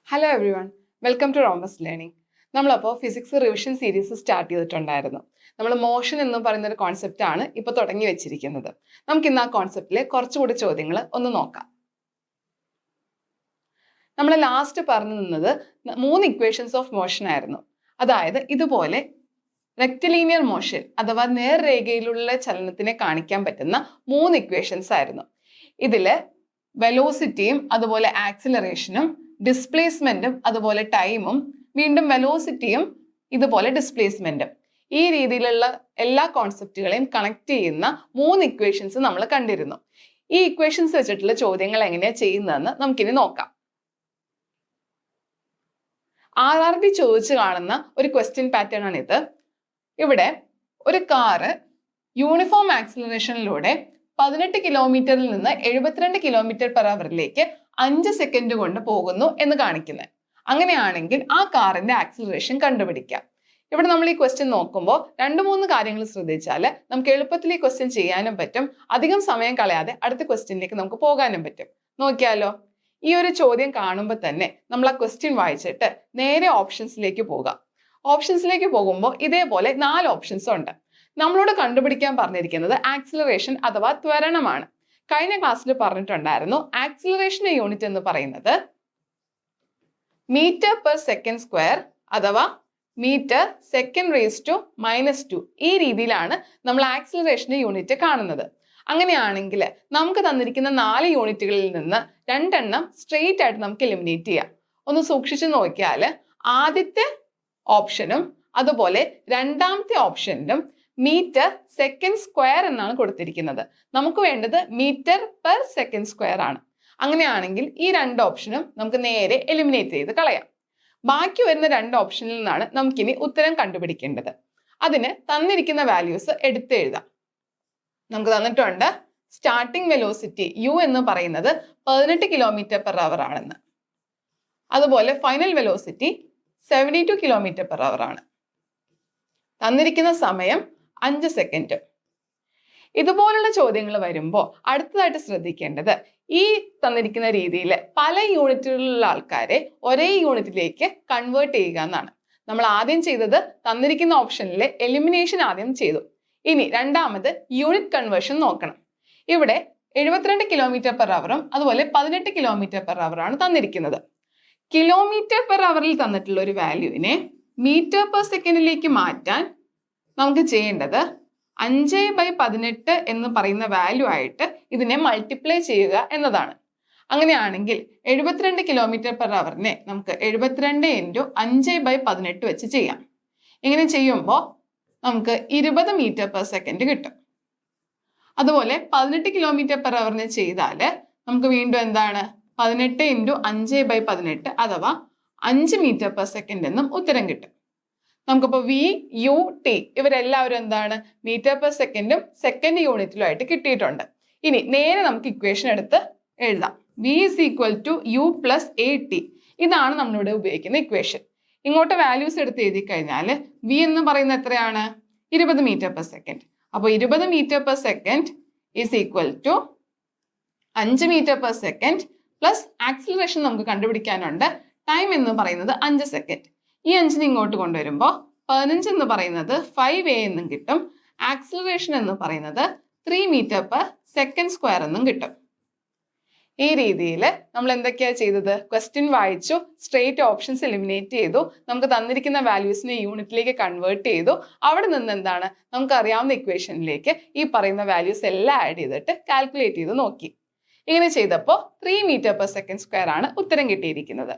Hello everyone, welcome to Romas learning. നമ്മളപ്പോൾ physics revision series start ചെയ്തിട്ടുണ്ടായിരുന്നു. നമ്മൾ motion എന്ന് പറയുന്ന ഒരു കോൺസെപ്റ്റാണ് ഇപ്പോൾ തുടങ്ങി വെച്ചിരിക്കുന്നത്. നമുക്ക് ഇന്ന് ആ കോൺസെപ്റ്റിലെ കുറച്ചുകൂടി ചോദ്യങ്ങൾ ഒന്ന് നോക്കാം. നമ്മൾ ലാസ്റ്റ് പറഞ്ഞു നിന്നത് 3 ഇക്വേഷൻസ് ഓഫ് മോഷൻ ആയിരുന്നു. അതായത് ഇതുപോലെ റെക്റ്റിലീനിയർ മോഷൻ അഥവാ നേർരേഖയിലുള്ള ചലനത്തിനെ കാണിക്കാൻ പറ്റുന്ന 3 ഇക്വേഷൻസ് ആയിരുന്നു. ഇതിൽ വെലോസിറ്റിയും അതുപോലെ ആക്സിലറേഷനും ഡിസ്പ്ലേസ്മെന്റും അതുപോലെ ടൈമും വീണ്ടും വെലോസിറ്റിയും ഇതുപോലെ ഡിസ്പ്ലേസ്മെന്റും ഈ രീതിയിലുള്ള എല്ലാ കോൺസെപ്റ്റുകളെയും കണക്ട് ചെയ്യുന്ന 3 ഇക്വേഷൻസ് നമ്മൾ കണ്ടിരുന്നു. ഈ ഇക്വേഷൻസ് വെച്ചിട്ടുള്ള ചോദ്യങ്ങൾ എങ്ങനെയാണ് ചെയ്യുന്നതെന്ന് നമുക്കിനി നോക്കാം. RRB ചോദിച്ചു കാണുന്ന ഒരു ക്വസ്റ്റ്യൻ പാറ്റേൺ ആണ് ഇത്. ഇവിടെ ഒരു കാറ് യൂണിഫോം ആക്സിലറേഷനിലൂടെ 18 കിലോമീറ്ററിൽ നിന്ന് 72 കിലോമീറ്റർ പെർ അവറിലേക്ക് 5 സെക്കൻഡ് കൊണ്ട് പോകുന്നു എന്ന് കാണിക്കുന്നത്. അങ്ങനെയാണെങ്കിൽ ആ കാറിന്റെ ആക്സിലറേഷൻ കണ്ടുപിടിക്കാം. ഇവിടെ നമ്മൾ ഈ ക്വസ്റ്റ്യൻ നോക്കുമ്പോൾ 2-3 കാര്യങ്ങൾ ശ്രദ്ധിച്ചാൽ നമുക്ക് എളുപ്പത്തിൽ ഈ ക്വസ്റ്റ്യൻ ചെയ്യാനും പറ്റും, അധികം സമയം കളയാതെ അടുത്ത ക്വസ്റ്റ്യനിലേക്ക് നമുക്ക് പോകാനും പറ്റും. നോക്കിയാലോ, ഈ ഒരു ചോദ്യം കാണുമ്പോൾ തന്നെ നമ്മൾ ആ ക്വസ്റ്റ്യൻ വായിച്ചിട്ട് നേരെ ഓപ്ഷൻസിലേക്ക് പോകാം. ഓപ്ഷൻസിലേക്ക് പോകുമ്പോൾ ഇതേപോലെ 4 ഓപ്ഷൻസ് ഉണ്ട്. നമ്മളോട് കണ്ടുപിടിക്കാൻ പറഞ്ഞിരിക്കുന്നത് ആക്സിലറേഷൻ അഥവാ ത്വരണമാണ്. കഴിഞ്ഞ ക്ലാസ്സിൽ പറഞ്ഞിട്ടുണ്ടായിരുന്നു ആക്സിലറേഷന്റെ യൂണിറ്റ് എന്ന് പറയുന്നത് മീറ്റർ പെർ സെക്കൻഡ് സ്ക്വയർ അഥവാ മീറ്റർ സെക്കൻഡ് റേസ് ടു -2 ഈ രീതിയിലാണ് നമ്മൾ ആക്സിലറേഷന്റെ യൂണിറ്റ് കാണുന്നത്. അങ്ങനെയാണെങ്കിൽ നമുക്ക് തന്നിരിക്കുന്ന 4 യൂണിറ്റുകളിൽ നിന്ന് 2 എണ്ണം സ്ട്രെയിറ്റ് ആയിട്ട് നമുക്ക് എലിമിനേറ്റ് ചെയ്യാം. ഒന്ന് സൂക്ഷിച്ചു നോക്കിയാൽ ആദ്യത്തെ ഓപ്ഷനും അതുപോലെ രണ്ടാമത്തെ ഓപ്ഷനിലും മീറ്റർ സെക്കൻഡ് സ്ക്വയർ എന്നാണ് കൊടുത്തിരിക്കുന്നത്. നമുക്ക് വേണ്ടത് മീറ്റർ പെർ സെക്കൻഡ് സ്ക്വയർ ആണ്. അങ്ങനെയാണെങ്കിൽ ഈ 2 ഓപ്ഷനും നമുക്ക് നേരെ എലിമിനേറ്റ് ചെയ്ത് കളയാം. ബാക്കി വരുന്ന 2 ഓപ്ഷനിൽ നിന്നാണ് നമുക്കിനി ഉത്തരം കണ്ടുപിടിക്കേണ്ടത്. അതിന് തന്നിരിക്കുന്ന വാല്യൂസ് എടുത്തെഴുതാം. നമുക്ക് തന്നിട്ടുണ്ട് സ്റ്റാർട്ടിംഗ് വെലോസിറ്റി u എന്ന് പറയുന്നത് 18 കിലോമീറ്റർ പെർ അവർ ആണെന്ന്. അതുപോലെ final velocity 72 kilometre per hour ആണ്. തന്നിരിക്കുന്ന സമയം 5 സെക്കൻഡ്. ഇതുപോലുള്ള ചോദ്യങ്ങൾ വരുമ്പോൾ അടുത്തതായിട്ട് ശ്രദ്ധിക്കേണ്ടത് ഈ തന്നിരിക്കുന്ന രീതിയിൽ പല യൂണിറ്റുകളിലുള്ള ആൾക്കാരെ ഒരേ യൂണിറ്റിലേക്ക് കൺവേർട്ട് ചെയ്യുക എന്നാണ്. നമ്മൾ ആദ്യം ചെയ്തത് തന്നിരിക്കുന്ന ഓപ്ഷനിലെ എലിമിനേഷൻ ആദ്യം ചെയ്തു. ഇനി രണ്ടാമത് യൂണിറ്റ് കൺവേർഷൻ നോക്കണം. ഇവിടെ 72 കിലോമീറ്റർ പെർ അവറും അതുപോലെ 18 കിലോമീറ്റർ പെർ അവർ ആണ് തന്നിരിക്കുന്നത്. കിലോമീറ്റർ പെർ അവറിൽ തന്നിട്ടുള്ള ഒരു വാല്യൂവിനെ മീറ്റർ പെർ സെക്കൻഡിലേക്ക് മാറ്റാൻ നമുക്ക് ചെയ്യേണ്ടത് 5/18 എന്ന് പറയുന്ന വാല്യൂ ആയിട്ട് ഇതിനെ മൾട്ടിപ്ലൈ ചെയ്യുക എന്നതാണ്. അങ്ങനെയാണെങ്കിൽ 72 കിലോമീറ്റർ പെർ അവറിനെ നമുക്ക് 72 × 5/18 വെച്ച് ചെയ്യാം. ഇങ്ങനെ ചെയ്യുമ്പോൾ നമുക്ക് 20 മീറ്റർ പെർ സെക്കൻഡ് കിട്ടും. അതുപോലെ 18 കിലോമീറ്റർ പെർ അവറിനെ ചെയ്താൽ നമുക്ക് വീണ്ടും എന്താണ് 18 × 5/18 അഥവാ 5 മീറ്റർ പെർ സെക്കൻഡ് എന്നും ഉത്തരം കിട്ടും. നമുക്കിപ്പോൾ V, U, T ഇവരെല്ലാവരും എന്താണ് മീറ്റർ പെർ സെക്കൻഡും സെക്കൻഡ് യൂണിറ്റിലും ആയിട്ട് കിട്ടിയിട്ടുണ്ട്. ഇനി നേരെ നമുക്ക് ഇക്വേഷൻ എടുത്ത് എഴുതാം. V = U + AT ഇതാണ് നമ്മളിവിടെ ഉപയോഗിക്കുന്ന ഇക്വേഷൻ. ഇങ്ങോട്ട് വാല്യൂസ് എടുത്ത് എഴുതി കഴിഞ്ഞാൽ V എന്ന് പറയുന്നത് എത്രയാണ് 20 മീറ്റർ പെർ സെക്കൻഡ്. അപ്പോൾ 20 metre per second = 5 metre per second plus acceleration നമുക്ക് കണ്ടുപിടിക്കാനുണ്ട്. ടൈം എന്ന് പറയുന്നത് 5 സെക്കൻഡ്. ഈ 5 ഇങ്ങോട്ട് കൊണ്ടുവരുമ്പോൾ 15 എന്ന് പറയുന്നത് 5a എന്നും കിട്ടും. ആക്സിലറേഷൻ എന്ന് പറയുന്നത് 3 മീറ്റർ പെർ സെക്കൻഡ് സ്ക്വയർ എന്നും കിട്ടും. ഈ രീതിയിൽ നമ്മൾ എന്തൊക്കെയാ ചെയ്തത്? ക്വസ്റ്റ്യൻ വായിച്ചു, സ്ട്രെയിറ്റ് ഓപ്ഷൻസ് എലിമിനേറ്റ് ചെയ്തു, നമുക്ക് തന്നിരിക്കുന്ന വാല്യൂസിനെ യൂണിറ്റിലേക്ക് കൺവേർട്ട് ചെയ്തു. അവിടെ നിന്ന് എന്താണ് നമുക്ക് അറിയാവുന്ന ഇക്വേഷനിലേക്ക് ഈ പറയുന്ന വാല്യൂസ് എല്ലാം ആഡ് ചെയ്തിട്ട് കാൽക്കുലേറ്റ് ചെയ്ത് നോക്കി. ഇങ്ങനെ ചെയ്തപ്പോൾ 3 മീറ്റർ പെർ സെക്കൻഡ് സ്ക്വയർ ആണ് ഉത്തരം കിട്ടിയിരിക്കുന്നത്.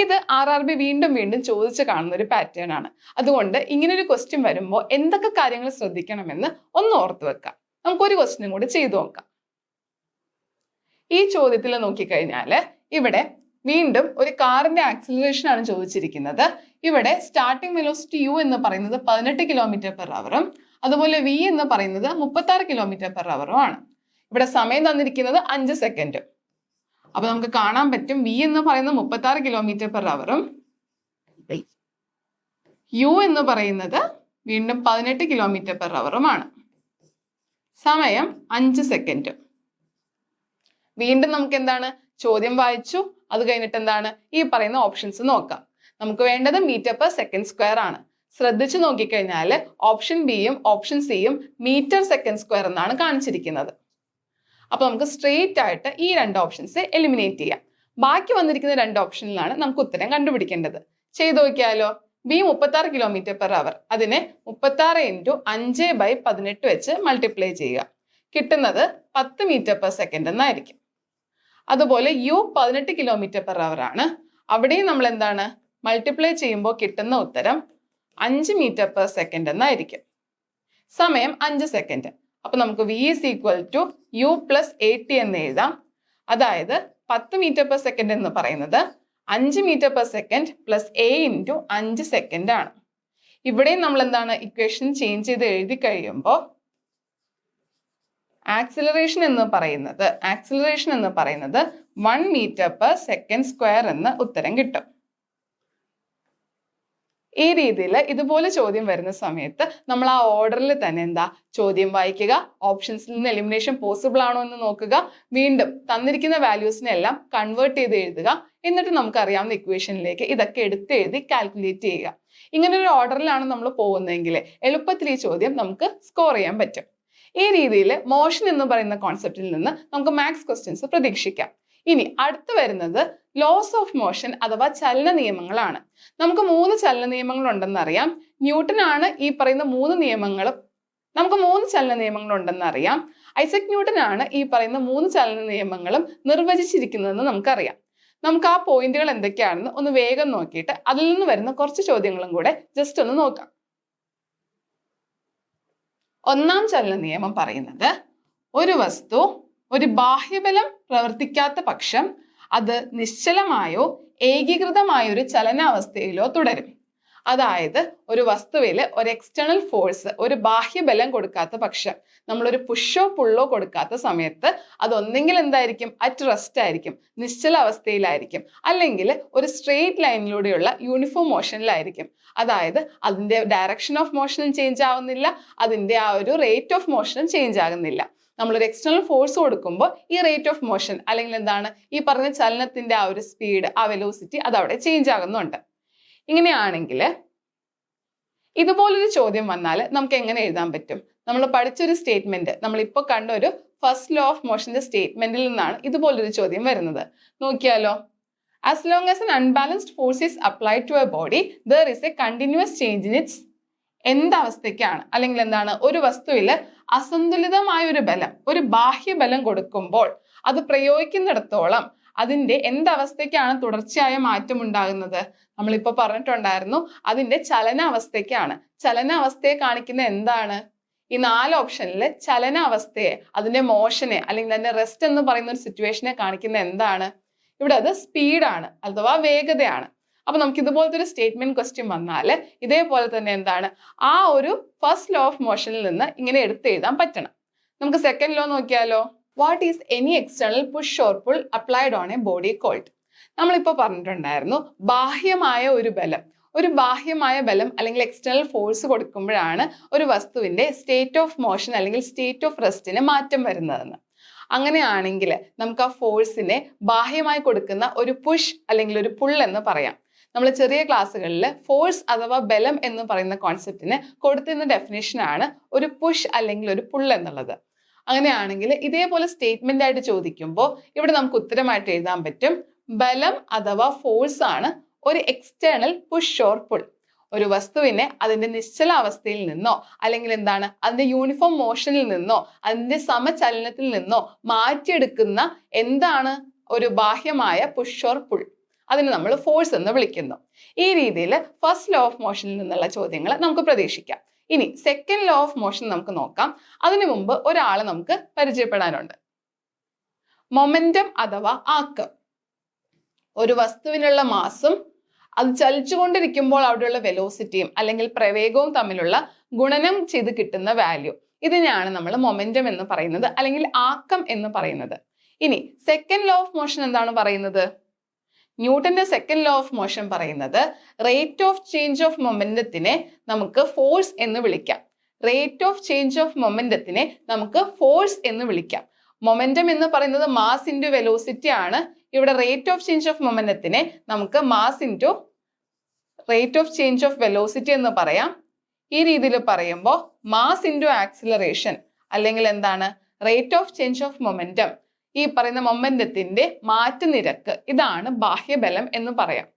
ഇത് RRB വീണ്ടും വീണ്ടും ചോദിച്ച് കാണുന്ന ഒരു പാറ്റേൺ ആണ്. അതുകൊണ്ട് ഇങ്ങനൊരു ക്വസ്റ്റ്യൻ വരുമ്പോൾ എന്തൊക്കെ കാര്യങ്ങൾ ശ്രദ്ധിക്കണമെന്ന് ഒന്ന് ഓർത്ത് വെക്കാം. നമുക്കൊരു ക്വസ്റ്റ്യനും കൂടി ചെയ്തു നോക്കാം. ഈ ചോദ്യത്തിൽ നോക്കിക്കഴിഞ്ഞാൽ ഇവിടെ വീണ്ടും ഒരു കാറിന്റെ ആക്സിലറേഷൻ ആണ് ചോദിച്ചിരിക്കുന്നത്. ഇവിടെ സ്റ്റാർട്ടിംഗ് വെലോസിറ്റി u എന്ന് പറയുന്നത് 18 കിലോമീറ്റർ പെർ അവറും അതുപോലെ V എന്ന് പറയുന്നത് 36 കിലോമീറ്റർ പെർ അവറും ആണ്. ഇവിടെ സമയം തന്നിരിക്കുന്നത് 5 സെക്കൻഡ്. അപ്പൊ നമുക്ക് കാണാൻ പറ്റും V എന്ന് പറയുന്നത് 36 കിലോമീറ്റർ പെർ അവറും U എന്ന് പറയുന്നത് വീണ്ടും 18 കിലോമീറ്റർ പെർ അവറുമാണ്. സമയം 5 സെക്കൻഡ്. വീണ്ടും നമുക്ക് എന്താണ് ചോദ്യം വായിച്ചു, അത് കഴിഞ്ഞിട്ട് എന്താണ് ഈ പറയുന്ന ഓപ്ഷൻസ് നോക്കാം. നമുക്ക് വേണ്ടത് മീറ്റർ പെർ സെക്കൻഡ് സ്ക്വയർ ആണ്. ശ്രദ്ധിച്ചു നോക്കിക്കഴിഞ്ഞാൽ ഓപ്ഷൻ ബിയും ഓപ്ഷൻ സിയും മീറ്റർ സെക്കൻഡ് സ്ക്വയർ എന്നാണ് കാണിച്ചിരിക്കുന്നത്. അപ്പൊ നമുക്ക് സ്ട്രെയിറ്റ് ആയിട്ട് ഈ രണ്ട് ഓപ്ഷൻസ് എലിമിനേറ്റ് ചെയ്യാം. ബാക്കി വന്നിരിക്കുന്ന രണ്ട് ഓപ്ഷനിലാണ് നമുക്ക് ഉത്തരം കണ്ടുപിടിക്കേണ്ടത്. ചെയ്തു നോക്കിയാലോ. ബി 36 കിലോമീറ്റർ പെർ അവർ, അതിനെ 36 × 5/18 വെച്ച് മൾട്ടിപ്ലൈ ചെയ്യുക. കിട്ടുന്നത് 10 മീറ്റർ പെർ സെക്കൻഡ് എന്നായിരിക്കും. അതുപോലെ യു 18 കിലോമീറ്റർ പെർ അവർ ആണ്. അവിടെയും നമ്മൾ എന്താണ് മൾട്ടിപ്ലൈ ചെയ്യുമ്പോൾ കിട്ടുന്ന ഉത്തരം 5 മീറ്റർ പെർ സെക്കൻഡ് എന്നായിരിക്കും. സമയം 5 സെക്കൻഡ്. അപ്പൊ നമുക്ക് v = u + 80 എന്ന് എഴുതാം. അതായത് 10 മീറ്റർ പെർ സെക്കൻഡ് എന്ന് പറയുന്നത് 5 metre per second plus a × 5 second ആണ്. ഇവിടെയും നമ്മൾ എന്താണ് ഇക്വേഷൻ ചേഞ്ച് ചെയ്ത് എഴുതി കഴിയുമ്പോൾ ആക്സിലറേഷൻ എന്ന് പറയുന്നത് 1 മീറ്റർ പെർ സെക്കൻഡ് സ്ക്വയർ എന്ന് ഉത്തരം കിട്ടും. ഈ രീതിയിൽ ഇതുപോലെ ചോദ്യം വരുന്ന സമയത്ത് നമ്മൾ ആ ഓർഡറിൽ തന്നെ എന്താ ചോദ്യം വായിക്കുക, ഓപ്ഷൻസിൽ നിന്ന് എലിമിനേഷൻ പോസിബിൾ ആണോ എന്ന് നോക്കുക, വീണ്ടും തന്നിരിക്കുന്ന വാല്യൂസിനെല്ലാം കൺവേർട്ട് ചെയ്ത് എഴുതുക, എന്നിട്ട് നമുക്ക് അറിയാവുന്ന ഇക്വേഷനിലേക്ക് ഇതൊക്കെ എടുത്ത് എഴുതി കാൽക്കുലേറ്റ് ചെയ്യുക. ഇങ്ങനെ ഒരു ഓർഡറിലാണ് നമ്മൾ പോകുന്നതെങ്കിൽ എളുപ്പത്തിൽ ഈ ചോദ്യം നമുക്ക് സ്കോർ ചെയ്യാൻ പറ്റും. ഈ രീതിയിൽ മോഷൻ എന്ന് പറയുന്ന കോൺസെപ്റ്റിൽ നിന്ന് നമുക്ക് മാത്സ് ക്വസ്റ്റ്യൻസ് പ്രതീക്ഷിക്കാം. ഇനി അടുത്ത് വരുന്നത് ലോസ് ഓഫ് മോഷൻ അഥവാ ചലന നിയമങ്ങളാണ്. നമുക്ക് 3 ചലന നിയമങ്ങൾ ഉണ്ടെന്ന് അറിയാം. ന്യൂട്ടൺ ആണ് ഈ പറയുന്ന 3 നിയമങ്ങളും. നമുക്ക് 3 ചലന നിയമങ്ങൾ ഉണ്ടെന്ന് അറിയാം. ഐസക് ന്യൂട്ടൺ ആണ് ഈ പറയുന്ന 3 ചലന നിയമങ്ങളും നിർവചിച്ചിരിക്കുന്നതെന്ന് നമുക്കറിയാം. നമുക്ക് ആ പോയിന്റുകൾ എന്തൊക്കെയാണെന്ന് ഒന്ന് വേഗം നോക്കിയിട്ട് അതിൽ നിന്ന് വരുന്ന കുറച്ച് ചോദ്യങ്ങളും കൂടെ ജസ്റ്റ് ഒന്ന് നോക്കാം. ഒന്നാം ചലന നിയമം പറയുന്നത് ഒരു വസ്തു ഒരു ബാഹ്യബലം പ്രവർത്തിക്കാത്ത പക്ഷം അത് നിശ്ചലമായോ ഏകീകൃതമായോ ഒരു ചലനാവസ്ഥയിലോ തുടരും. അതായത് ഒരു വസ്തുവിൽ ഒരു എക്സ്റ്റേണൽ ഫോഴ്സ്, ഒരു ബാഹ്യബലം കൊടുക്കാത്ത പക്ഷം, നമ്മളൊരു പുഷോ പുള്ളോ കൊടുക്കാത്ത സമയത്ത് അതൊന്നെങ്കിൽ എന്തായിരിക്കും അറ്റ് റെസ്റ്റ് ആയിരിക്കും, നിശ്ചല അവസ്ഥയിലായിരിക്കും, അല്ലെങ്കിൽ ഒരു സ്ട്രെയിറ്റ് ലൈനിലൂടെയുള്ള യൂണിഫോം മോഷനിലായിരിക്കും. അതായത് അതിന്റെ ഡയറക്ഷൻ ഓഫ് മോഷനും ചേഞ്ച് ആവുന്നില്ല, അതിന്റെ ആ ഒരു റേറ്റ് ഓഫ് മോഷനും ചേഞ്ച് ആകുന്നില്ല. നമ്മളൊരു എക്സ്റ്റേണൽ ഫോഴ്സ് കൊടുക്കുമ്പോൾ ഈ റേറ്റ് ഓഫ് മോഷൻ അല്ലെങ്കിൽ എന്താണ് ഈ പറഞ്ഞ ചലനത്തിന്റെ ആ ഒരു സ്പീഡ്, ആ വെലോസിറ്റി അത് അവിടെ ചേഞ്ച് ആകുന്നുണ്ട്. ഇങ്ങനെയാണെങ്കിൽ ഇതുപോലൊരു ചോദ്യം വന്നാൽ നമുക്ക് എങ്ങനെ എഴുതാൻ പറ്റും? നമ്മൾ പഠിച്ചൊരു സ്റ്റേറ്റ്മെന്റ്, നമ്മളിപ്പോൾ കണ്ട ഒരു ഫസ്റ്റ് ലോ ഓഫ് മോഷന്റെ സ്റ്റേറ്റ്മെന്റിൽ നിന്നാണ് ഇതുപോലൊരു ചോദ്യം വരുന്നത്. നോക്കിയാലോ. As long as an unbalanced force is applied to a body, there is a continuous change in its എന്തവസ്ഥയ്ക്കാണ് അല്ലെങ്കിൽ എന്താണ് ഒരു വസ്തുവിൽ അസന്തുലിതമായ ഒരു ബലം, ഒരു ബാഹ്യബലം കൊടുക്കുമ്പോൾ അത് പ്രയോഗിക്കുന്നിടത്തോളം അതിന്റെ എന്തവസ്ഥയ്ക്കാണ് തുടർച്ചയായ മാറ്റം ഉണ്ടാകുന്നത്? നമ്മളിപ്പോ പറഞ്ഞിട്ടുണ്ടായിരുന്നു അതിന്റെ ചലനാവസ്ഥയ്ക്കാണ്. ചലനാവസ്ഥയെ കാണിക്കുന്ന എന്താണ്? ഈ 4 ഓപ്ഷനിൽ ചലനാവസ്ഥയെ, അതിന്റെ മോഷനെ അല്ലെങ്കിൽ അതിന്റെ റെസ്റ്റ് എന്ന് പറയുന്ന ഒരു സിറ്റുവേഷനെ കാണിക്കുന്ന എന്താണ്? ഇവിടെ അത് സ്പീഡാണ് അഥവാ വേഗതയാണ്. അപ്പൊ നമുക്ക് ഇതുപോലത്തെ ഒരു സ്റ്റേറ്റ്മെന്റ് ക്വസ്റ്റ്യൻ വന്നാൽ ഇതേപോലെ തന്നെ എന്താണ് ആ ഒരു ഫസ്റ്റ് ലോ ഓഫ് മോഷനിൽ നിന്ന് ഇങ്ങനെ എടുത്ത് എഴുതാൻ പറ്റണം. നമുക്ക് സെക്കൻഡ് ലോ നോക്കിയാലോ. What is any external push or pull applied on a body called? നമ്മളിപ്പോൾ പറഞ്ഞിട്ടുണ്ടായിരുന്നു ബാഹ്യമായ ഒരു ബലം അല്ലെങ്കിൽ എക്സ്റ്റേണൽ ഫോഴ്സ് കൊടുക്കുമ്പോഴാണ് ഒരു വസ്തുവിന്റെ സ്റ്റേറ്റ് ഓഫ് മോഷൻ അല്ലെങ്കിൽ സ്റ്റേറ്റ് ഓഫ് റെസ്റ്റിന് മാറ്റം വരുന്നതെന്ന്. അങ്ങനെയാണെങ്കിൽ നമുക്ക് ആ ഫോഴ്സിനെ ബാഹ്യമായി കൊടുക്കുന്ന ഒരു പുഷ് അല്ലെങ്കിൽ ഒരു പുൾ എന്ന് പറയാം. നമ്മൾ ചെറിയ ക്ലാസ്സുകളിൽ ഫോഴ്സ് അഥവാ ബലം എന്ന് പറയുന്ന കോൺസെപ്റ്റിന് കൊടുത്തിരുന്ന ഡെഫിനേഷനാണ് ഒരു പുഷ് അല്ലെങ്കിൽ ഒരു പുൾ എന്നുള്ളത്. അങ്ങനെയാണെങ്കിൽ ഇതേപോലെ സ്റ്റേറ്റ്മെന്റ് ആയിട്ട് ചോദിക്കുമ്പോൾ ഇവിടെ നമുക്ക് ഉത്തരമായിട്ട് എഴുതാൻ പറ്റും ബലം അഥവാ ഫോഴ്സ് ആണ് ഒരു എക്സ്റ്റേണൽ പുഷ് ഓർ പുൾ. ഒരു വസ്തുവിനെ അതിന്റെ നിശ്ചല അവസ്ഥയിൽ നിന്നോ അല്ലെങ്കിൽ എന്താണ് അതിന്റെ യൂണിഫോം മോഷനിൽ നിന്നോ അതിന്റെ സമചലനത്തിൽ നിന്നോ മാറ്റിയെടുക്കുന്ന എന്താണ് ഒരു ബാഹ്യമായ പുഷ് ഓർ പുൾ, അതിന് നമ്മൾ ഫോഴ്സ് എന്ന് വിളിക്കുന്നു. ഈ രീതിയിൽ ഫസ്റ്റ് ലോ ഓഫ് മോഷനിൽ നിന്നുള്ള ചോദ്യങ്ങൾ നമുക്ക് പ്രതീക്ഷിക്കാം. ഇനി സെക്കൻഡ് ലോ ഓഫ് മോഷൻ നമുക്ക് നോക്കാം. അതിനു മുമ്പ് ഒരാളെ നമുക്ക് പരിചയപ്പെടാനുണ്ട്. മൊമെന്റം അഥവാ ആക്കം. ഒരു വസ്തുവിനുള്ള മാസും അത് ചലിച്ചുകൊണ്ടിരിക്കുമ്പോൾ അവിടെയുള്ള വെലോസിറ്റിയും അല്ലെങ്കിൽ പ്രവേഗവും തമ്മിലുള്ള ഗുണനം ചെയ്ത് കിട്ടുന്ന വാല്യൂ, ഇതിനെയാണ് നമ്മൾ മൊമെന്റം എന്ന് പറയുന്നത് അല്ലെങ്കിൽ ആക്കം എന്ന് പറയുന്നത്. ഇനി സെക്കൻഡ് ലോ ഓഫ് മോഷൻ എന്താണ് പറയുന്നത്? ന്യൂട്ടന്റെ സെക്കൻഡ് ലോ ഓഫ് മോഷൻ പറയുന്നത് റേറ്റ് ഓഫ് ചേഞ്ച് ഓഫ് മൊമെന്റത്തിനെ നമുക്ക് ഫോഴ്സ് എന്ന് വിളിക്കാം. റേറ്റ് ഓഫ് ചേഞ്ച് ഓഫ് മൊമെന്റത്തിനെ നമുക്ക് ഫോഴ്സ് എന്ന് വിളിക്കാം. മൊമെന്റം എന്ന് പറയുന്നത് മാസ് ഇൻറ്റു വെലോസിറ്റി ആണ്. ഇവിടെ റേറ്റ് ഓഫ് ചേഞ്ച് ഓഫ് മൊമെന്റത്തിനെ നമുക്ക് mass into rate of change of velocity എന്ന് പറയാം. ഈ രീതിയിൽ പറയുമ്പോൾ മാസ് ഇൻറ്റു ആക്സിലറേഷൻ അല്ലെങ്കിൽ എന്താണ് rate of change of momentum, ഈ പറയുന്ന മൊമെന്റത്തിന്റെ മാറ്റ നിരക്ക്, ഇതാണ് ബാഹ്യബലം എന്ന് പറയാം.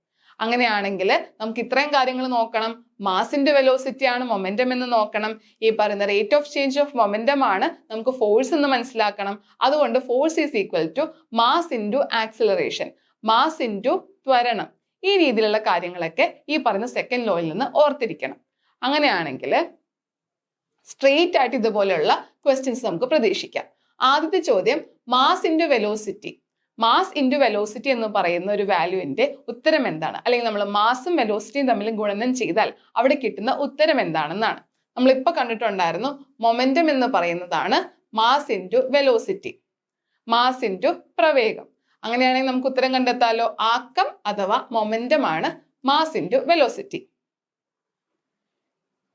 അങ്ങനെയാണെങ്കിൽ നമുക്ക് ഇത്രയും കാര്യങ്ങൾ നോക്കണം. മാസിന്റെ വെലോസിറ്റി ആണ് മൊമെന്റം എന്ന് നോക്കണം. ഈ പറയുന്ന rate of change of momentum ആണ് നമുക്ക് ഫോഴ്സ് എന്ന് മനസ്സിലാക്കണം. അതുകൊണ്ട് force is equal to mass into acceleration, mass into ത്വരണം. ഈ രീതിയിലുള്ള കാര്യങ്ങളൊക്കെ ഈ പറയുന്ന സെക്കൻഡ് ലോയിൽ നിന്ന് ഓർത്തിരിക്കണം. അങ്ങനെയാണെങ്കിൽ സ്ട്രെയിറ്റ് ആയിട്ട് ഇതുപോലെയുള്ള ക്വസ്റ്റ്യൻസ് നമുക്ക് പ്രതീക്ഷിക്കാം. ആദ്യത്തെ ചോദ്യം mass into velocity. Mass into velocity എന്ന് പറയുന്ന ഒരു വാല്യൂവിന്റെ ഉത്തരം എന്താണ്? അല്ലെങ്കിൽ നമ്മൾ മാസും വെലോസിറ്റിയും തമ്മിൽ ഗുണനം ചെയ്താൽ അവിടെ കിട്ടുന്ന ഉത്തരം എന്താണെന്നാണ്. നമ്മളിപ്പോൾ കണ്ടിട്ടുണ്ടായിരുന്നു മൊമെന്റം എന്ന് പറയുന്നതാണ് mass into velocity, mass into പ്രവേഗം. അങ്ങനെയാണെങ്കിൽ നമുക്ക് ഉത്തരം കണ്ടെത്താലോ. ആക്കം അഥവാ മൊമെന്റം ആണ് മാസ് ഇൻറ്റു വെലോസിറ്റി.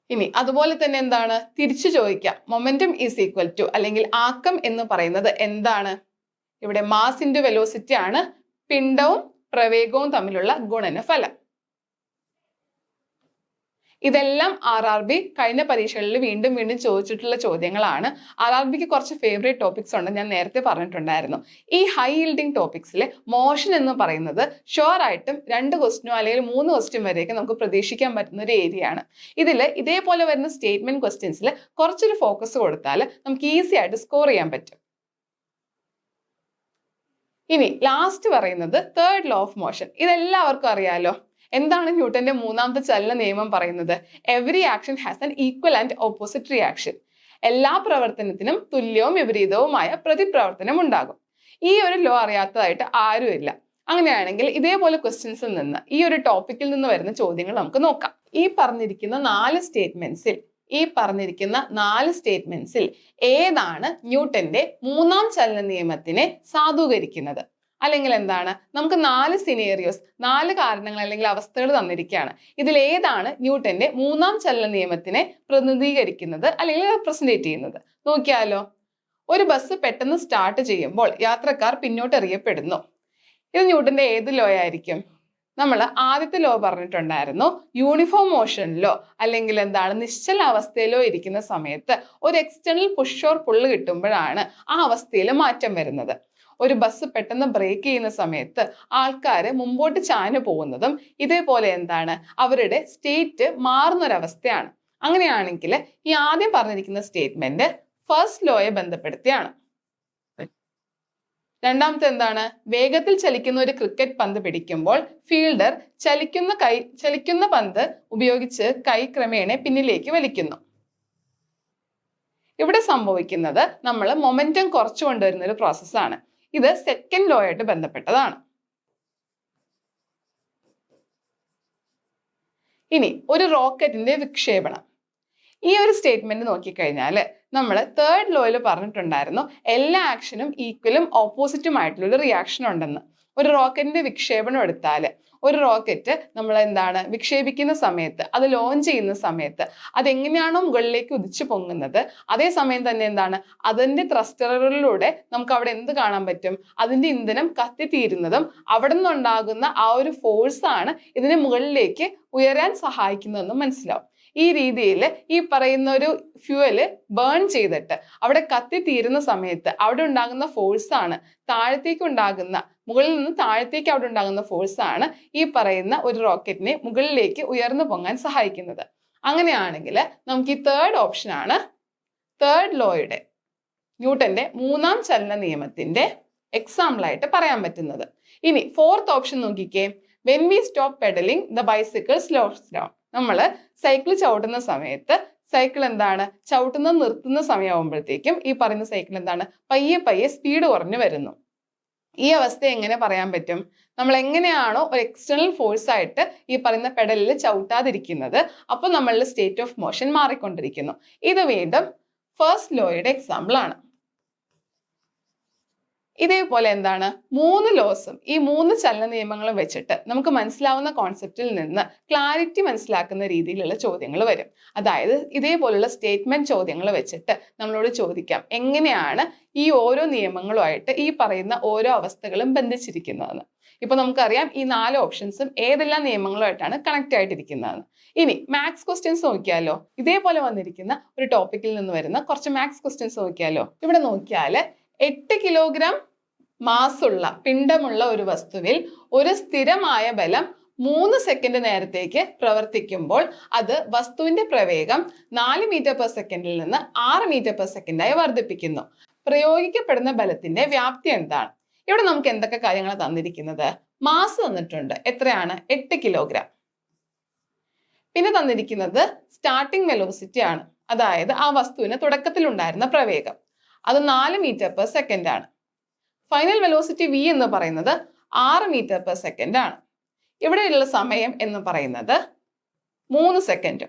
ഇനി അതുപോലെ തന്നെ എന്താണ് തിരിച്ചു ചോദിക്കാം, മൊമെന്റം ഈസ് ഈക്വൽ ടു അല്ലെങ്കിൽ ആക്കം എന്ന് പറയുന്നത് എന്താണ്? ഇവിടെ മാസ് ഇൻറ്റു വെലോസിറ്റി ആണ് പിണ്ഡവും പ്രവേഗവും തമ്മിലുള്ള ഗുണനഫലം. ഇതെല്ലാം RRB കഴിഞ്ഞ പരീക്ഷകളിൽ വീണ്ടും വീണ്ടും ചോദിച്ചിട്ടുള്ള ചോദ്യങ്ങളാണ്. RRBക്ക് കുറച്ച് ഫേവറേറ്റ് ടോപ്പിക്സ് ഉണ്ട്, ഞാൻ നേരത്തെ പറഞ്ഞിട്ടുണ്ടായിരുന്നു. ഈ ഹൈ ഈൽഡിംഗ് ടോപ്പിക്സിലെ മോഷൻ എന്ന് പറയുന്നത് ഷുവർ ആയിട്ടും 2 ക്വസ്റ്റ്യനോ അല്ലെങ്കിൽ 3 ക്വസ്റ്റ്യൻ വരെയൊക്കെ നമുക്ക് പ്രതീക്ഷിക്കാൻ പറ്റുന്ന ഒരു ഏരിയ ആണ്. ഇതിൽ ഇതേപോലെ വരുന്ന സ്റ്റേറ്റ്മെന്റ് ക്വസ്റ്റ്യൻസിൽ കുറച്ചൊരു ഫോക്കസ് കൊടുത്താൽ നമുക്ക് ഈസി ആയിട്ട് സ്കോർ ചെയ്യാൻ പറ്റും. ഇനി ലാസ്റ്റ് പറയുന്നത് തേർഡ് ലോ ഓഫ് മോഷൻ. ഇതെല്ലാവർക്കും അറിയാലോ. എന്താണ് ന്യൂട്ടന്റെ മൂന്നാമത്തെ ചലന നിയമം പറയുന്നത്? Every action has an equal and opposite reaction. എല്ലാ പ്രവർത്തനത്തിനും തുല്യവും വിപരീതവുമായ പ്രതിപ്രവർത്തനം ഉണ്ടാകും. ഈ ഒരു ലോ അറിയാത്തതായിട്ട് ആരുമില്ല. അങ്ങനെയാണെങ്കിൽ ഇതേപോലെ ക്വസ്റ്റ്യൻസിൽ നിന്ന് ഈ ഒരു ടോപ്പിക്കിൽ നിന്ന് വരുന്ന ചോദ്യങ്ങൾ നമുക്ക് നോക്കാം. ഈ പറഞ്ഞിരിക്കുന്ന 4 സ്റ്റേറ്റ്മെന്റ്സിൽ ഏതാണ് ന്യൂട്ടന്റെ മൂന്നാം ചലന നിയമത്തിനെ സാധൂകരിക്കുന്നത്? അല്ലെങ്കിൽ എന്താണ് നമുക്ക് 4 സിനേറിയോസ്, 4 കാരണങ്ങൾ അല്ലെങ്കിൽ അവസ്ഥകൾ തന്നിരിക്കുകയാണ്. ഇതിൽ ഏതാണ് ന്യൂട്ടന്റെ മൂന്നാം ചലന നിയമത്തിനെ പ്രതിനിധീകരിക്കുന്നത് അല്ലെങ്കിൽ റെപ്രസെന്റേറ്റ് ചെയ്യുന്നത്? നോക്കിയാലോ. ഒരു ബസ് പെട്ടെന്ന് സ്റ്റാർട്ട് ചെയ്യുമ്പോൾ യാത്രക്കാർ പിന്നോട്ട് എറിയപ്പെടുന്നു. ഇത് ന്യൂട്ടന്റെ ഏത് ലോ ആയിരിക്കും? നമ്മൾ ആദ്യത്തെ ലോ പറഞ്ഞിട്ടുണ്ടായിരുന്നു, യൂണിഫോം മോഷനിലോ അല്ലെങ്കിൽ എന്താണ് നിശ്ചല അവസ്ഥയിലോ ഇരിക്കുന്ന സമയത്ത് ഒരു എക്സ്റ്റേണൽ പുഷ് ഓർ പുള്ള് കിട്ടുമ്പോഴാണ് ആ അവസ്ഥയിൽ മാറ്റം വരുന്നത്. ഒരു ബസ് പെട്ടെന്ന് ബ്രേക്ക് ചെയ്യുന്ന സമയത്ത് ആൾക്കാർ മുമ്പോട്ട് ചാഞ്ഞു പോകുന്നതും ഇതേപോലെ എന്താണ് അവരുടെ സ്റ്റേറ്റ് മാറുന്നൊരവസ്ഥയാണ്. അങ്ങനെയാണെങ്കിൽ ഈ ആദ്യം പറഞ്ഞിരിക്കുന്ന സ്റ്റേറ്റ്മെന്റ് ഫസ്റ്റ് ലോയെ ബന്ധപ്പെടുത്തിയാണ്. രണ്ടാമത്തെ എന്താണ്? വേഗത്തിൽ ചലിക്കുന്ന ഒരു ക്രിക്കറ്റ് പന്ത് പിടിക്കുമ്പോൾ ഫീൽഡർ ചലിക്കുന്ന പന്ത് ഉപയോഗിച്ച് കൈ ക്രമേണ പിന്നിലേക്ക് വലിക്കുന്നു. ഇവിടെ സംഭവിക്കുന്നത് നമ്മൾ മൊമെന്റം കുറച്ചു കൊണ്ടുവരുന്ന ഒരു പ്രോസസ്സാണ്. ഇത് സെക്കൻഡ് ലോ ആയിട്ട് ബന്ധപ്പെട്ടതാണ്. ഇനി ഒരു റോക്കറ്റിന്റെ വിക്ഷേപണം. ഈ ഒരു സ്റ്റേറ്റ്മെന്റ് നോക്കിക്കഴിഞ്ഞാൽ നമ്മൾ തേർഡ് ലോയിൽ പറഞ്ഞിട്ടുണ്ടായിരുന്നു എല്ലാ ആക്ഷനും ഈക്വലും ഓപ്പോസിറ്റും ആയിട്ടുള്ള ഒരു റിയാക്ഷൻ ഉണ്ടെന്ന്. ഒരു റോക്കറ്റിന്റെ വിക്ഷേപണം എടുത്താൽ ഒരു റോക്കറ്റ് നമ്മൾ എന്താണ് വിക്ഷേപിക്കുന്ന സമയത്ത്, അത് ലോഞ്ച് ചെയ്യുന്ന സമയത്ത് അതെങ്ങനെയാണോ മുകളിലേക്ക് ഉദിച്ചു പൊങ്ങുന്നത്, അതേസമയം തന്നെ എന്താണ് അതിന്റെ ത്രസ്റ്ററുകളിലൂടെ നമുക്ക് അവിടെ എന്ത് കാണാൻ പറ്റും? അതിന്റെ ഇന്ധനം കത്തിത്തീരുന്നതും അവിടെ നിന്നുണ്ടാകുന്ന ആ ഒരു ഫോഴ്സാണ് ഇതിനെ മുകളിലേക്ക് ഉയരാൻ സഹായിക്കുന്നതെന്നും മനസ്സിലാവും. ഈ രീതിയിൽ ഈ പറയുന്ന ഒരു ഫ്യൂവല് ബേൺ ചെയ്തിട്ട് അവിടെ കത്തിത്തീരുന്ന സമയത്ത് അവിടെ ഉണ്ടാകുന്ന ഫോഴ്സാണ് താഴത്തേക്ക് ഉണ്ടാകുന്ന, മുകളിൽ നിന്ന് താഴത്തേക്ക് അവിടെ ഉണ്ടാകുന്ന ഫോഴ്സാണ് ഈ പറയുന്ന ഒരു റോക്കറ്റിനെ മുകളിലേക്ക് ഉയർന്നു പൊങ്ങാൻ സഹായിക്കുന്നത്. അങ്ങനെയാണെങ്കിൽ നമുക്ക് ഈ തേർഡ് ഓപ്ഷനാണ് തേർഡ് ലോയുടെ ന്യൂട്ടന്റെ മൂന്നാം ചലന നിയമത്തിന്റെ എക്സാമ്പിൾ ആയിട്ട് പറയാൻ പറ്റുന്നത്. ഇനി ഫോർത്ത് ഓപ്ഷൻ നോക്കിക്കേ. When we stop peddling the bicycle slows down. നമ്മൾ സൈക്കിൾ ചവിട്ടുന്ന സമയത്ത് സൈക്കിൾ എന്താണ് നിർത്തുന്ന സമയമാകുമ്പോഴത്തേക്കും ഈ പറയുന്ന സൈക്കിൾ എന്താണ് പയ്യെ സ്പീഡ് കുറഞ്ഞു വരുന്നു. ഈ അവസ്ഥ എങ്ങനെ പറയാൻ പറ്റും? നമ്മൾ എങ്ങനെയാണോ ഒരു എക്സ്റ്റേണൽ ഫോഴ്സ് ആയിട്ട് ഈ പറയുന്ന പെഡലിൽ ചവിട്ടാതിരിക്കുന്നത്, അപ്പോൾ നമ്മളുടെ സ്റ്റേറ്റ് ഓഫ് മോഷൻ മാറിക്കൊണ്ടിരിക്കുന്നു. ഇത് വീണ്ടും ഫസ്റ്റ് ലോയുടെ എക്സാമ്പിൾ ആണ്. ഇതേപോലെ എന്താണ് 3 ലോസും ഈ 3 ചലന നിയമങ്ങളും വെച്ചിട്ട് നമുക്ക് മനസ്സിലാവുന്ന കോൺസെപ്റ്റിൽ നിന്ന് ക്ലാരിറ്റി മനസ്സിലാക്കുന്ന രീതിയിലുള്ള ചോദ്യങ്ങൾ വരും. അതായത് ഇതേപോലുള്ള സ്റ്റേറ്റ്മെന്റ് ചോദ്യങ്ങൾ വെച്ചിട്ട് നമ്മളോട് ചോദിക്കാം എങ്ങനെയാണ് ഈ ഓരോ നിയമങ്ങളുമായിട്ട് ഈ പറയുന്ന ഓരോ അവസ്ഥകളും ബന്ധിച്ചിരിക്കുന്നതെന്ന്. ഇപ്പൊ നമുക്കറിയാം ഈ 4 ഓപ്ഷൻസും ഏതെല്ലാം നിയമങ്ങളുമായിട്ടാണ് കണക്ട് ആയിട്ടിരിക്കുന്നതെന്ന്. ഇനി മാത്സ് ക്വസ്റ്റ്യൻസ് നോക്കിയാലോ. ഇതേപോലെ വന്നിരിക്കുന്ന ഒരു ടോപ്പിക്കിൽ നിന്ന് വരുന്ന കുറച്ച് മാത്സ് ക്വസ്റ്റ്യൻസ് നോക്കിയാലോ. ഇവിടെ നോക്കിയാൽ 8 കിലോഗ്രാം മാസുള്ള പിണ്ഡമുള്ള ഒരു വസ്തുവിൽ ഒരു സ്ഥിരമായ ബലം 3 സെക്കൻഡ് നേരത്തേക്ക് പ്രവർത്തിക്കുമ്പോൾ അത് വസ്തുവിന്റെ പ്രവേഗം 4 മീറ്റർ പെർ സെക്കൻഡിൽ നിന്ന് 6 മീറ്റർ പെർ സെക്കൻഡായി വർദ്ധിപ്പിക്കുന്നു. പ്രയോഗിക്കപ്പെടുന്ന ബലത്തിന്റെ വ്യാപ്തി എന്താണ്? ഇവിടെ നമുക്ക് എന്തൊക്കെ കാര്യങ്ങൾ തന്നിരിക്കുന്നത്? മാസ് തന്നിട്ടുണ്ട്, എത്രയാണ്? 8 കിലോഗ്രാം. പിന്നെ തന്നിരിക്കുന്നത് സ്റ്റാർട്ടിംഗ് വെലോസിറ്റി ആണ്, അതായത് ആ വസ്തുവിന് തുടക്കത്തിൽ ഉണ്ടായിരുന്ന പ്രവേഗം, അത് 4 മീറ്റർ പെർ സെക്കൻഡ് ആണ്. ഫൈനൽ വെലോസിറ്റി v എന്ന് പറയുന്നത് 6 മീറ്റർ പെർ സെക്കൻഡ് ആണ്. ഇവിടെയുള്ള സമയം എന്ന് പറയുന്നത് 3 സെക്കൻഡ്.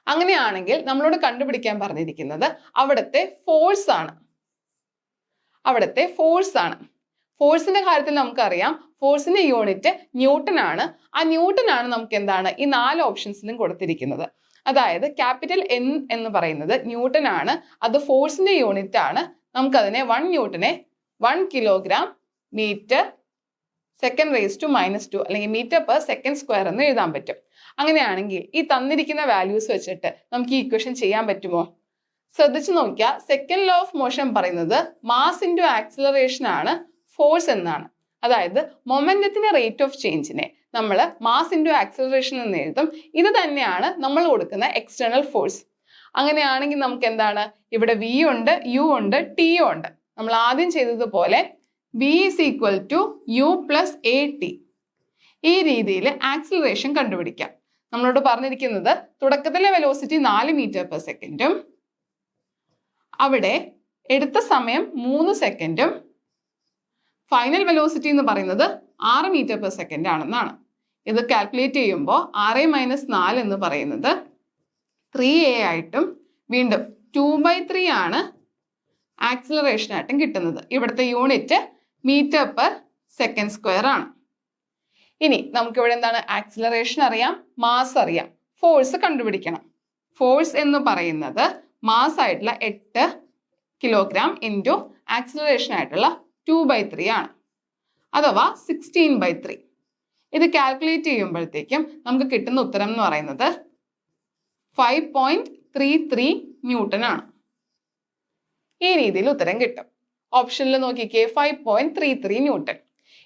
അങ്ങനെയാണെങ്കിൽ നമ്മളോട് കണ്ടുപിടിക്കാൻ പറഞ്ഞിരിക്കുന്നത് അവിടുത്തെ ഫോഴ്സ് ആണ്. ഫോഴ്സിന്റെ കാര്യത്തിൽ നമുക്കറിയാം ഫോഴ്സിന്റെ യൂണിറ്റ് ന്യൂട്ടൺ ആണ്. ആ ന്യൂട്ടൺ ആണ് നമുക്ക് എന്താണ് ഈ 4 ഓപ്ഷൻസിലും കൊടുത്തിരിക്കുന്നത്. അതായത് ക്യാപിറ്റൽ N എന്ന് പറയുന്നത് ന്യൂട്ടൺ ആണ്, അത് ഫോഴ്സിന്റെ യൂണിറ്റ് ആണ്. നമുക്കതിനെ 1 ന്യൂട്ടനെ 1 kilogram metre second raise to -2 അല്ലെങ്കിൽ മീറ്റർ പെർ സെക്കൻഡ് സ്ക്വയർ എന്ന് എഴുതാൻ പറ്റും. അങ്ങനെയാണെങ്കിൽ ഈ തന്നിരിക്കുന്ന വാല്യൂസ് വെച്ചിട്ട് നമുക്ക് ഈ ഇക്വേഷൻ ചെയ്യാൻ പറ്റുമോ? ശ്രദ്ധിച്ചു നോക്കിയാൽ സെക്കൻഡ് ലോ ഓഫ് മോഷൻ പറയുന്നത് മാസ് ഇൻറ്റു ആക്സിലറേഷൻ ആണ് ഫോഴ്സ് എന്നാണ്. അതായത് മൊമെന്റത്തിന്റെ റേറ്റ് ഓഫ് ചേഞ്ചിനെ നമ്മൾ മാസ് ഇൻറ്റു ആക്സിലറേഷൻ എന്ന് എഴുതും. ഇത് തന്നെയാണ് നമ്മൾ കൊടുക്കുന്ന എക്സ്റ്റേണൽ ഫോഴ്സ്. അങ്ങനെയാണെങ്കിൽ നമുക്ക് എന്താണ് ഇവിടെ V ഉണ്ട്, U ഉണ്ട്, T ഉണ്ട്. നമ്മൾ ആദ്യം ചെയ്തതുപോലെ V is equal to U plus AT. ഈ രീതിയിൽ ആക്സിലറേഷൻ കണ്ടുപിടിക്കാം. നമ്മളോട് പറഞ്ഞിരിക്കുന്നത് തുടക്കത്തിലെ വെലോസിറ്റി 4 മീറ്റർ പെർ സെക്കൻഡും അവിടെ എടുത്ത സമയം 3 സെക്കൻഡും ഫൈനൽ വെലോസിറ്റി എന്ന് പറയുന്നത് 6 മീറ്റർ പെർ സെക്കൻഡ് ആണെന്നാണ്. ഇത് കാൽക്കുലേറ്റ് ചെയ്യുമ്പോൾ 6 - 4 എന്ന് പറയുന്നത് 3a ആയിട്ടും വീണ്ടും 2/3 ആണ് ആക്സിലറേഷൻ ആയിട്ടും കിട്ടുന്നത്. ഇവിടുത്തെ unit metre per second square ആണ്. ഇനി നമുക്കിവിടെ എന്താണ് ആക്സിലറേഷൻ അറിയാം, മാസ് അറിയാം, ഫോഴ്സ് കണ്ടുപിടിക്കണം. ഫോഴ്സ് എന്ന് പറയുന്നത് മാസ് ആയിട്ടുള്ള 8 കിലോഗ്രാം ഇൻറ്റു ആക്സിലറേഷൻ ആയിട്ടുള്ള 2/3 ആണ്, അഥവാ 16/3. ഇത് കാൽക്കുലേറ്റ് ചെയ്യുമ്പോഴത്തേക്കും നമുക്ക് കിട്ടുന്ന ഉത്തരം എന്ന് പറയുന്നത് 5.33 ന്യൂട്ടൺ ആണ്. ഈ രീതിയിൽ ഉത്തരം കിട്ടും. ഓപ്ഷനിൽ നോക്കിക്കേ 5.33 ന്യൂട്ടൺ.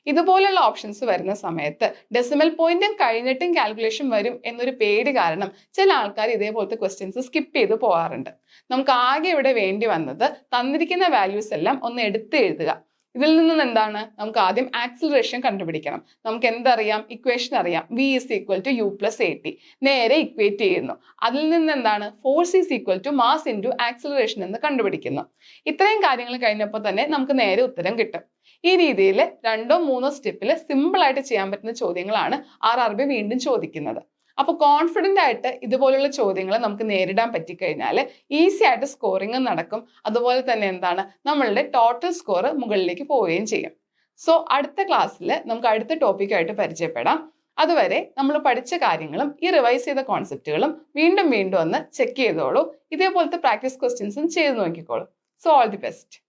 ഇതുപോലുള്ള ഓപ്ഷൻസ് വരുന്ന സമയത്ത് ഡെസിമൽ പോയിന്റും കഴിഞ്ഞിട്ടും കാൽക്കുലേഷൻ വരും എന്നൊരു പേടി കാരണം ചില ആൾക്കാർ ഇതേപോലത്തെ ക്വസ്റ്റ്യൻസ് സ്കിപ്പ് ചെയ്ത് പോകാറുണ്ട്. നമുക്ക് ആകെ ഇവിടെ വേണ്ടി വന്നത് തന്നിരിക്കുന്ന വാല്യൂസ് എല്ലാം ഒന്ന് എടുത്ത് എഴുതുക. ഇതിൽ നിന്ന് എന്താണ് നമുക്ക് ആദ്യം ആക്സിലറേഷൻ കണ്ടുപിടിക്കണം. നമുക്ക് എന്തറിയാം? ഇക്വേഷൻ അറിയാം, V is equal to U plus AT. നേരെ ഇക്വേറ്റ് ചെയ്യുന്നു. അതിൽ നിന്ന് എന്താണ് force is equal to mass into acceleration എന്ന് കണ്ടുപിടിക്കുന്നു. ഇത്രയും കാര്യങ്ങൾ കഴിഞ്ഞപ്പോൾ തന്നെ നമുക്ക് നേരെ ഉത്തരം കിട്ടും. ഈ രീതിയിൽ 2 or 3 സ്റ്റെപ്പിൽ സിമ്പിൾ ആയിട്ട് ചെയ്യാൻ പറ്റുന്ന ചോദ്യങ്ങളാണ് RRB വീണ്ടും ചോദിക്കുന്നത്. അപ്പോൾ കോൺഫിഡന്റ് ആയിട്ട് ഇതുപോലുള്ള ചോദ്യങ്ങൾ നമുക്ക് നേരിടാൻ പറ്റിക്കഴിഞ്ഞാൽ ഈസി ആയിട്ട് സ്കോറിംഗ് നടക്കും. അതുപോലെ തന്നെ എന്താണ് നമ്മളുടെ ടോട്ടൽ സ്കോർ മുകളിലേക്ക് പോവുകയും ചെയ്യും. സോ അടുത്ത ക്ലാസ്സിൽ നമുക്ക് അടുത്ത ടോപ്പിക്കായിട്ട് പരിചയപ്പെടാം. അതുവരെ നമ്മൾ പഠിച്ച കാര്യങ്ങളും ഈ റിവൈസ് ചെയ്ത കോൺസെപ്റ്റുകളും വീണ്ടും ഒന്ന് ചെക്ക് ചെയ്തോളൂ. ഇതേപോലത്തെ പ്രാക്ടീസ് ക്വസ്റ്റ്യൻസും ചെയ്ത് നോക്കിക്കോളൂ. So all the best.